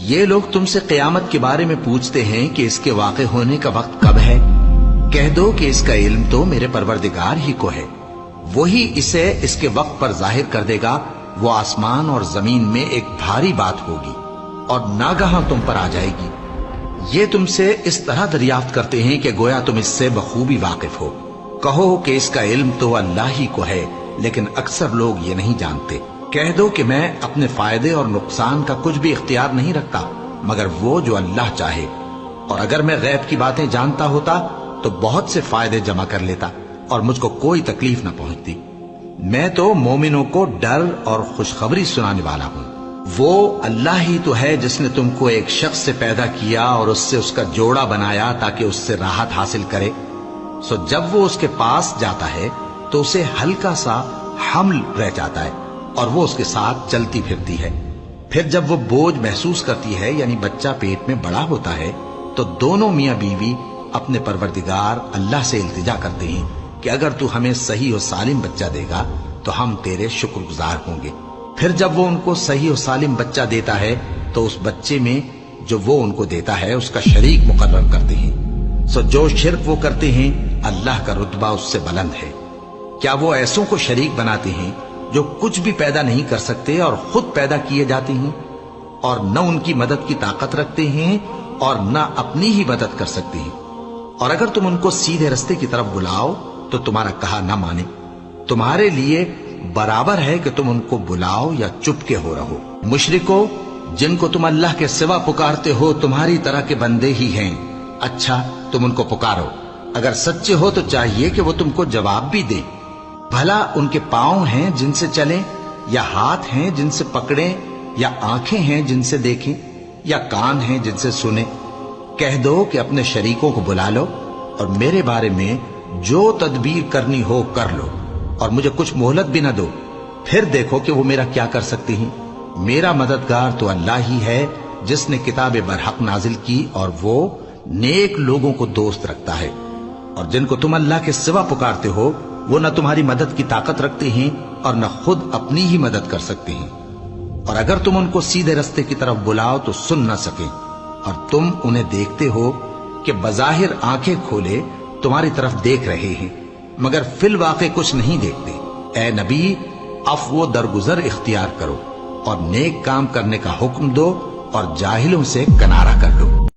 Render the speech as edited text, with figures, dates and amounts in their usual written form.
یہ لوگ تم سے قیامت کے بارے میں پوچھتے ہیں کہ اس کے واقع ہونے کا وقت کب ہے۔ کہہ دو کہ اس کا علم تو میرے پروردگار ہی کو ہے، وہی اسے اس کے وقت پر ظاہر کر دے گا۔ وہ آسمان اور زمین میں ایک بھاری بات ہوگی اور ناگہاں تم پر آ جائے گی۔ یہ تم سے اس طرح دریافت کرتے ہیں کہ گویا تم اس سے بخوبی واقف ہو۔ کہو کہ اس کا علم تو اللہ ہی کو ہے، لیکن اکثر لوگ یہ نہیں جانتے۔ کہہ دو کہ میں اپنے فائدے اور نقصان کا کچھ بھی اختیار نہیں رکھتا مگر وہ جو اللہ چاہے، اور اگر میں غیب کی باتیں جانتا ہوتا تو بہت سے فائدے جمع کر لیتا اور مجھ کو کوئی تکلیف نہ پہنچتی۔ میں تو مومنوں کو ڈر اور خوشخبری سنانے والا ہوں۔ وہ اللہ ہی تو ہے جس نے تم کو ایک شخص سے پیدا کیا اور اس سے اس کا جوڑا بنایا تاکہ اس سے راحت حاصل کرے۔ سو جب وہ اس کے پاس جاتا ہے تو اسے ہلکا سا حمل رہ جاتا ہے اور وہ اس کے ساتھ چلتی پھرتی ہے۔ پھر جب وہ بوجھ محسوس کرتی ہے یعنی بچہ پیٹ میں بڑا ہوتا ہے تو دونوں میاں بیوی اپنے پروردگار اللہ سے التجا کرتے ہیں کہ اگر تو ہمیں صحیح و سالم بچہ دے گا تو ہم تیرے شکر گزار ہوں گے۔ پھر جب وہ ان کو صحیح و سالم بچہ دیتا ہے تو اس بچے میں جو وہ ان کو دیتا ہے اس کا شریک مقرر کرتے ہیں۔ سو جو شرک وہ کرتے ہیں اللہ کا رتبہ اس سے بلند ہے۔ کیا وہ ایسوں کو شریک بناتے ہیں جو کچھ بھی پیدا نہیں کر سکتے اور خود پیدا کیے جاتے ہیں، اور نہ ان کی مدد کی طاقت رکھتے ہیں اور نہ اپنی ہی مدد کر سکتے ہیں؟ اور اگر تم ان کو سیدھے رستے کی طرف بلاؤ تو تمہارا کہا نہ مانے۔ تمہارے لیے برابر ہے کہ تم ان کو بلاؤ یا چپ کے ہو رہو۔ مشرکو، جن کو تم اللہ کے سوا پکارتے ہو تمہاری طرح کے بندے ہی ہیں۔ اچھا تم ان کو پکارو، اگر سچے ہو تو چاہیے کہ وہ تم کو جواب بھی دیں۔ بھلا ان کے پاؤں ہیں جن سے چلیں، یا ہاتھ ہیں جن سے پکڑیں، یا آنکھیں ہیں جن سے دیکھیں، یا کان ہیں جن سے سنیں؟ کہہ دو کہ اپنے شریکوں کو بلا لو اور میرے بارے میں جو تدبیر کرنی ہو کر لو، اور مجھے کچھ مہلت بھی نہ دو، پھر دیکھو کہ وہ میرا کیا کر سکتے ہیں۔ میرا مددگار تو اللہ ہی ہے جس نے کتاب برحق نازل کی، اور وہ نیک لوگوں کو دوست رکھتا ہے۔ اور جن کو تم اللہ کے سوا پکارتے ہو وہ نہ تمہاری مدد کی طاقت رکھتے ہیں اور نہ خود اپنی ہی مدد کر سکتے ہیں، اور اگر تم ان کو سیدھے رستے کی طرف بلاؤ تو سن نہ سکیں، اور تم انہیں دیکھتے ہو کہ بظاہر آنکھیں کھولے تمہاری طرف دیکھ رہے ہیں مگر فی الواقع کچھ نہیں دیکھتے۔ اے نبی، عفو و درگزر اختیار کرو اور نیک کام کرنے کا حکم دو اور جاہلوں سے کنارہ کر لو۔